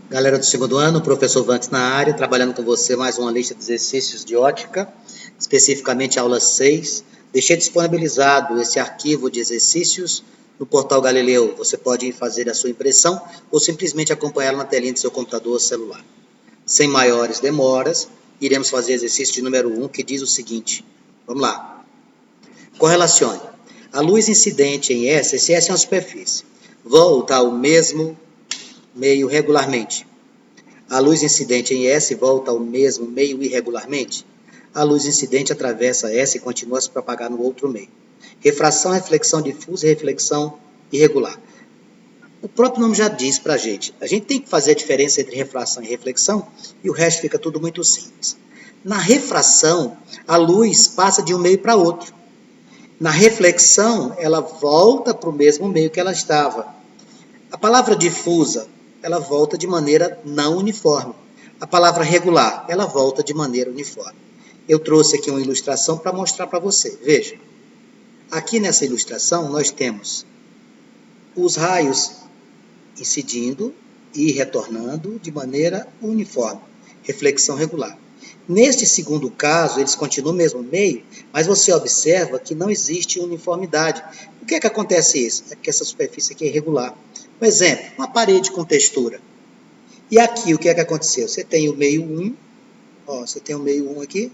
Galera do segundo ano, professor Vantes na área, trabalhando com você mais uma lista de exercícios de ótica, especificamente aula 6. Deixei disponibilizado esse arquivo de exercícios no portal Galileu. Você pode fazer a sua impressão ou simplesmente acompanhá-lo na telinha do seu computador ou celular. Sem maiores demoras, iremos fazer exercício de número 1, que diz o seguinte. Vamos lá. Correlacione. A luz incidente em S, se S é uma superfície, volta ao mesmo meio regularmente. A luz incidente em S volta ao mesmo meio irregularmente. A luz incidente atravessa S e continua a se propagar no outro meio. Refração, reflexão difusa e reflexão irregular. O próprio nome já diz para a gente. A gente tem que fazer a diferença entre refração e reflexão e o resto fica tudo muito simples. Na refração, a luz passa de um meio para outro. Na reflexão, ela volta para o mesmo meio que ela estava. A palavra difusa, ela volta de maneira não uniforme. A palavra regular, ela volta de maneira uniforme. Eu trouxe aqui uma ilustração para mostrar para você. Veja, aqui nessa ilustração nós temos os raios incidindo e retornando de maneira uniforme, reflexão regular. Neste segundo caso, eles continuam no mesmo meio, mas você observa que não existe uniformidade. Por que acontece isso? É porque essa superfície aqui é irregular. Um exemplo, uma parede com textura. E aqui, o que aconteceu? Você tem o meio 1, você tem o meio 1 aqui,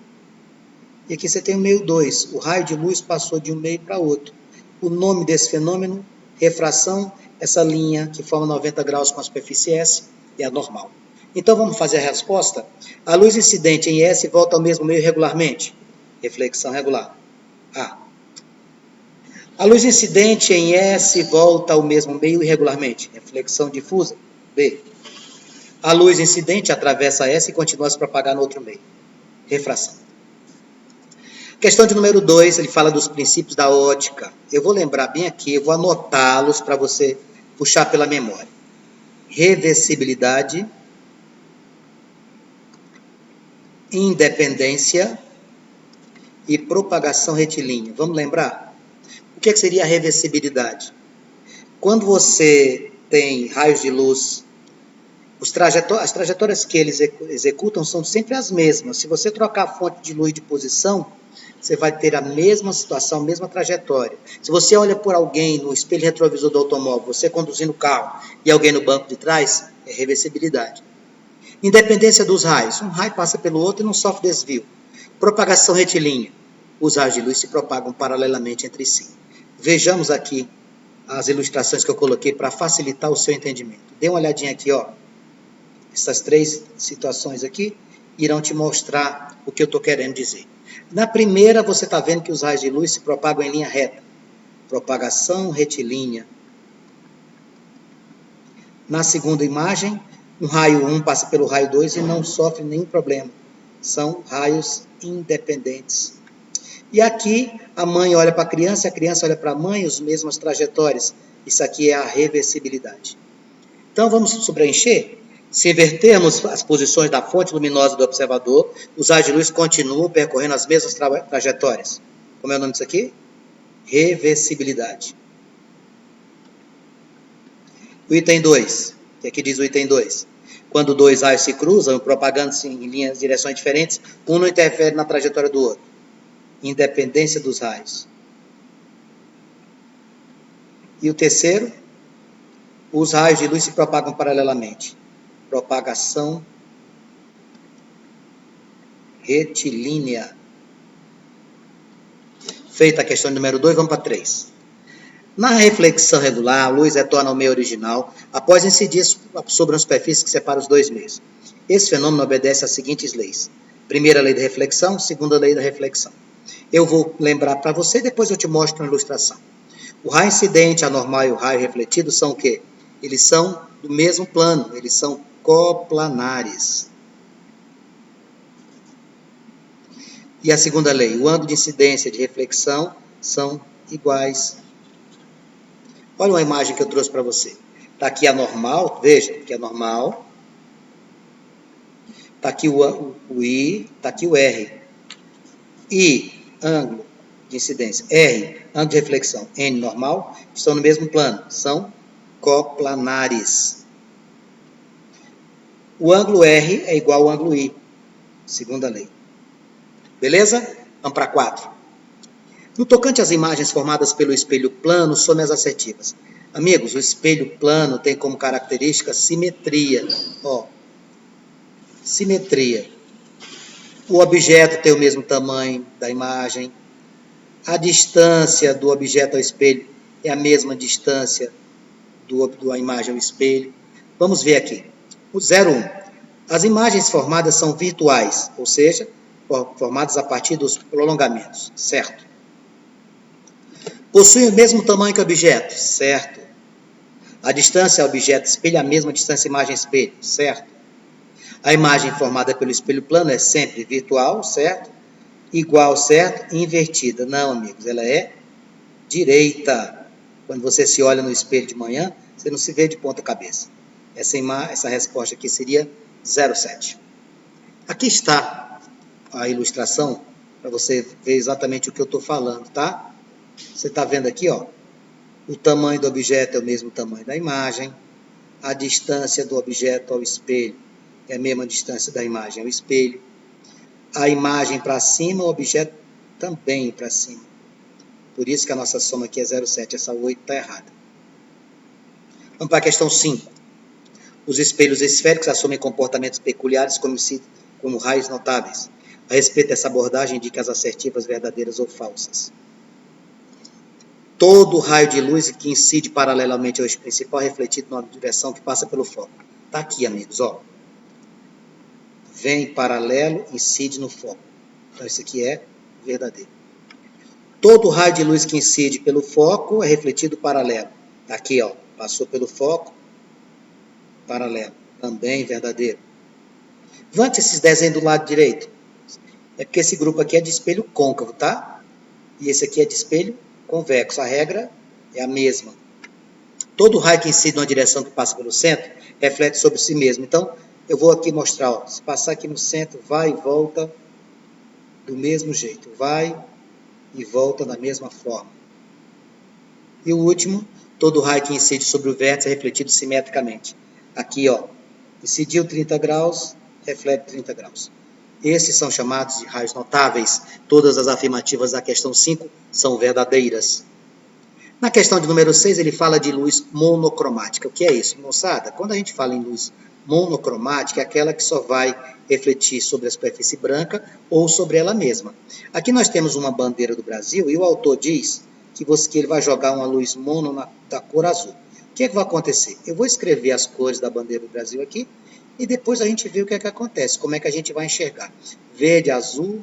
e aqui você tem o meio 2. O raio de luz passou de um meio para outro. O nome desse fenômeno, refração, essa linha que forma 90 graus com a superfície S, é a normal. Então, vamos fazer a resposta? A luz incidente em S volta ao mesmo meio regularmente. Reflexão regular. A. A luz incidente em S volta ao mesmo meio irregularmente. Reflexão difusa. B. A luz incidente atravessa S e continua a se propagar no outro meio. Refração. Questão de número 2, ele fala dos princípios da ótica. Eu vou lembrar bem aqui, eu vou anotá-los para você puxar pela memória. Reversibilidade, independência e propagação retilínea. Vamos lembrar? O que seria a reversibilidade? Quando você tem raios de luz, as trajetórias que eles executam são sempre as mesmas. Se você trocar a fonte de luz de posição, você vai ter a mesma situação, a mesma trajetória. Se você olha por alguém no espelho retrovisor do automóvel, você conduzindo o carro e alguém no banco de trás, é reversibilidade. Independência dos raios. Um raio passa pelo outro e não sofre desvio. Propagação retilínea. Os raios de luz se propagam paralelamente entre si. Vejamos aqui as ilustrações que eu coloquei para facilitar o seu entendimento. Dê uma olhadinha aqui, ó. Essas três situações aqui irão te mostrar o que eu estou querendo dizer. Na primeira, você está vendo que os raios de luz se propagam em linha reta. Propagação retilínea. Na segunda imagem, um raio 1 passa pelo raio 2 e não sofre nenhum problema. São raios independentes. E aqui, a mãe olha para a criança olha para a mãe, as mesmas trajetórias. Isso aqui é a reversibilidade. Então, vamos preencher? Se invertermos as posições da fonte luminosa do observador, os raios de luz continuam percorrendo as mesmas trajetórias. Como é o nome disso aqui? Reversibilidade. O item 2, que aqui diz o item 2. Quando dois raios se cruzam, propagando-se em direções diferentes, um não interfere na trajetória do outro. Independência dos raios. E o terceiro, os raios de luz se propagam paralelamente. Propagação retilínea. Feita a questão número 2, vamos para 3. Na reflexão regular, a luz retorna ao meio original após incidir sobre uma superfície que separa os dois meios. Esse fenômeno obedece às seguintes leis. Primeira lei da reflexão, segunda lei da reflexão. Eu vou lembrar para você, depois eu te mostro uma ilustração. O raio incidente, anormal e o raio refletido são o quê? Eles são do mesmo plano, eles são coplanares. E a segunda lei, o ângulo de incidência e de reflexão são iguais. Olha uma imagem que eu trouxe para você. Está aqui a normal, veja, aqui a normal. Está aqui o I, está aqui o R. I, ângulo de incidência. R, ângulo de reflexão. N, normal, estão no mesmo plano. São coplanares. O ângulo R é igual ao ângulo I, segunda lei. Beleza? Vamos para 4. No tocante às imagens formadas pelo espelho plano, some as assertivas. Amigos, o espelho plano tem como característica simetria. Ó, simetria. O objeto tem o mesmo tamanho da imagem. A distância do objeto ao espelho é a mesma distância da imagem ao espelho. Vamos ver aqui. O 01. As imagens formadas são virtuais, ou seja, formadas a partir dos prolongamentos, certo? Possuem o mesmo tamanho que o objeto, certo? A distância ao objeto espelho é a mesma distância imagem-espelho, certo? A imagem formada pelo espelho plano é sempre virtual, certo? Igual, certo? Invertida. Não, amigos, ela é direita. Quando você se olha no espelho de manhã, você não se vê de ponta cabeça. Essa resposta aqui seria 07. Aqui está a ilustração para você ver exatamente o que eu estou falando, tá? Você está vendo aqui, ó, o tamanho do objeto é o mesmo tamanho da imagem, a distância do objeto ao espelho é a mesma distância da imagem ao espelho, a imagem para cima, o objeto também para cima. Por isso que a nossa soma aqui é 0,7, essa 8 está errada. Vamos para a questão 5. Os espelhos esféricos assumem comportamentos peculiares como raios notáveis. A respeito dessa abordagem, indique as assertivas verdadeiras ou falsas. Todo raio de luz que incide paralelamente ao eixo principal é refletido numa direção que passa pelo foco. Está aqui, amigos, ó. Vem paralelo, incide no foco. Então, isso aqui é verdadeiro. Todo raio de luz que incide pelo foco é refletido paralelo. Está aqui, ó. Passou pelo foco, paralelo. Também verdadeiro. Levante esses desenhos do lado direito. É porque esse grupo aqui é de espelho côncavo, tá? E esse aqui é de espelho convexo. A regra é a mesma. Todo raio que incide numa direção que passa pelo centro reflete sobre si mesmo. Então, eu vou aqui mostrar, ó, se passar aqui no centro, vai e volta do mesmo jeito. Vai e volta da mesma forma. E o último, todo raio que incide sobre o vértice é refletido simetricamente. Aqui, ó, incidiu 30 graus, reflete 30 graus. Esses são chamados de raios notáveis. Todas as afirmativas da questão 5 são verdadeiras. Na questão de número 6, ele fala de luz monocromática. O que é isso, moçada? Quando a gente fala em luz monocromática, é aquela que só vai refletir sobre a superfície branca ou sobre ela mesma. Aqui nós temos uma bandeira do Brasil e o autor diz que ele vai jogar uma luz mono da cor azul. O que é que vai acontecer? Eu vou escrever as cores da bandeira do Brasil aqui e depois a gente vê o que é que acontece, como é que a gente vai enxergar. Verde, azul,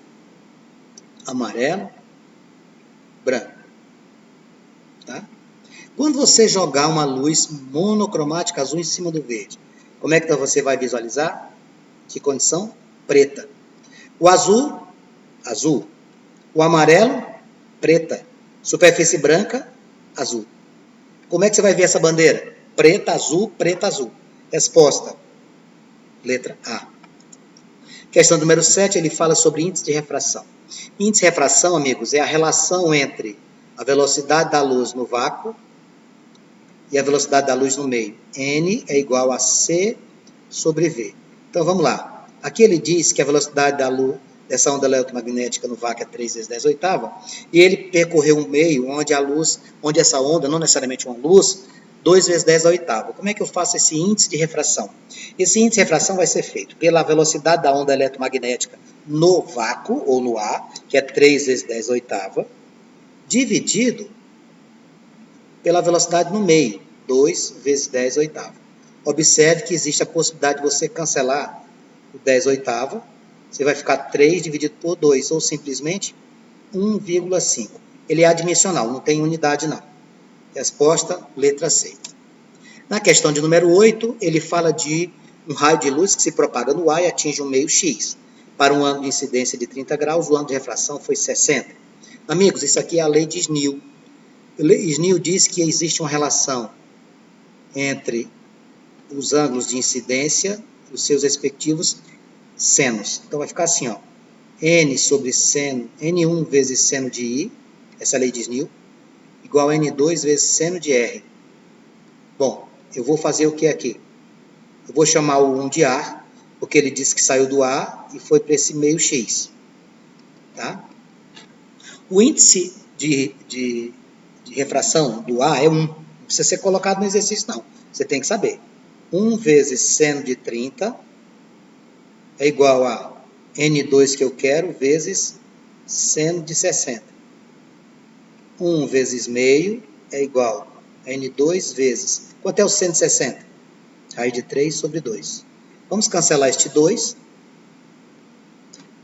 amarelo, branco. Tá? Quando você jogar uma luz monocromática azul em cima do verde, como é que você vai visualizar? Que condição? Preta. O azul, azul. O amarelo, preta. Superfície branca, azul. Como é que você vai ver essa bandeira? Preta, azul, preta, azul. Resposta, letra A. Questão número 7, ele fala sobre índice de refração. Índice de refração, amigos, é a relação entre a velocidade da luz no vácuo e a velocidade da luz no meio. N é igual a C sobre V. Então, vamos lá. Aqui ele diz que a velocidade da luz, dessa onda eletromagnética no vácuo é 3 vezes 10 oitava, e ele percorreu um meio onde essa onda, não necessariamente uma luz, 2 vezes 10 a oitava. Como é que eu faço esse índice de refração? Esse índice de refração vai ser feito pela velocidade da onda eletromagnética no vácuo, ou no ar, que é 3 vezes 10 a oitava, dividido pela velocidade no meio, 2 vezes 10 oitava. Observe que existe a possibilidade de você cancelar o 10 oitava, você vai ficar 3 dividido por 2, ou simplesmente 1,5. Ele é adimensional, não tem unidade não. Resposta, letra C. Na questão de número 8, ele fala de um raio de luz que se propaga no ar e atinge um meio X. Para um ângulo de incidência de 30 graus, o ângulo de refração foi 60. Amigos, isso aqui é a lei de Snell. Snell diz que existe uma relação entre os ângulos de incidência e os seus respectivos senos. Então, vai ficar assim, ó, N sobre seno, N1 vezes seno de I, essa é a lei de Snell, igual a N2 vezes seno de R. Bom, eu vou fazer o que aqui? Eu vou chamar o 1 de ar, porque ele disse que saiu do A e foi para esse meio x. Tá? O índice de refração do A é 1. Não precisa ser colocado no exercício, não. Você tem que saber. 1 vezes seno de 30 é igual a N2 que eu quero vezes seno de 60. 1 vezes meio é igual a N2 vezes... Quanto é o seno de 60? Raiz de 3 sobre 2. Vamos cancelar este 2.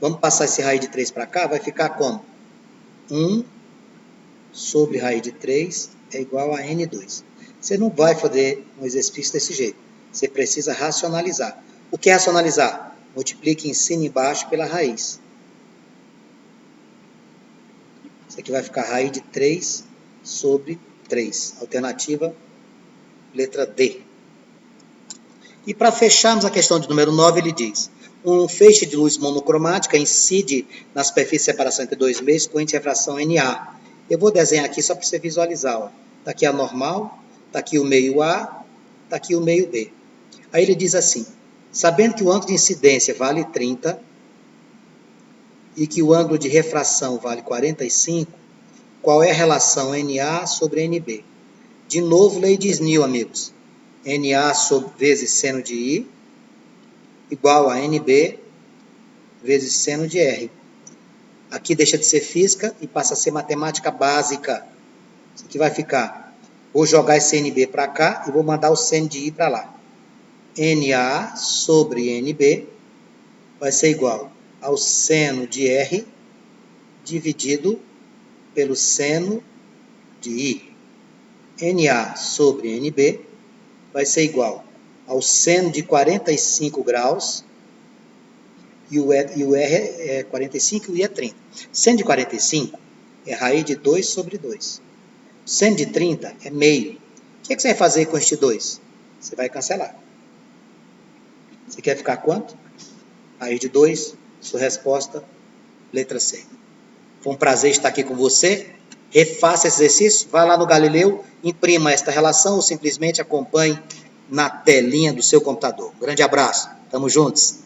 Vamos passar esse raiz de 3 para cá. Vai ficar como? 1 sobre raiz de 3 é igual a N2. Você não vai fazer um exercício desse jeito. Você precisa racionalizar. O que é racionalizar? Multiplique em cima e embaixo pela raiz. Isso aqui vai ficar raiz de 3 sobre 3. Alternativa, letra D. E para fecharmos a questão de número 9, ele diz: um feixe de luz monocromática incide na superfície de separação entre dois meios com índice de refração NA. Eu vou desenhar aqui só para você visualizar. Está aqui a normal, está aqui o meio A, está aqui o meio B. Aí ele diz assim: sabendo que o ângulo de incidência vale 30 e que o ângulo de refração vale 45, qual é a relação NA sobre NB? De novo, lei de Snell, amigos. NA vezes seno de I igual a NB vezes seno de R. Aqui deixa de ser física e passa a ser matemática básica. Isso aqui vai ficar. Vou jogar esse NB para cá e vou mandar o seno de I para lá. NA sobre NB vai ser igual ao seno de R dividido pelo seno de I. NA sobre NB vai ser igual ao seno de 45 graus, e o R é 45 e o I é 30. Seno de 45 é raiz de 2 sobre 2. Seno de 30 é meio. O que você vai fazer com este 2? Você vai cancelar. Você quer ficar quanto? Raiz de 2, sua resposta, letra C. Foi um prazer estar aqui com você. Refaça esse exercício, vá lá no Galileu, imprima esta relação ou simplesmente acompanhe na telinha do seu computador. Grande abraço, tamo juntos.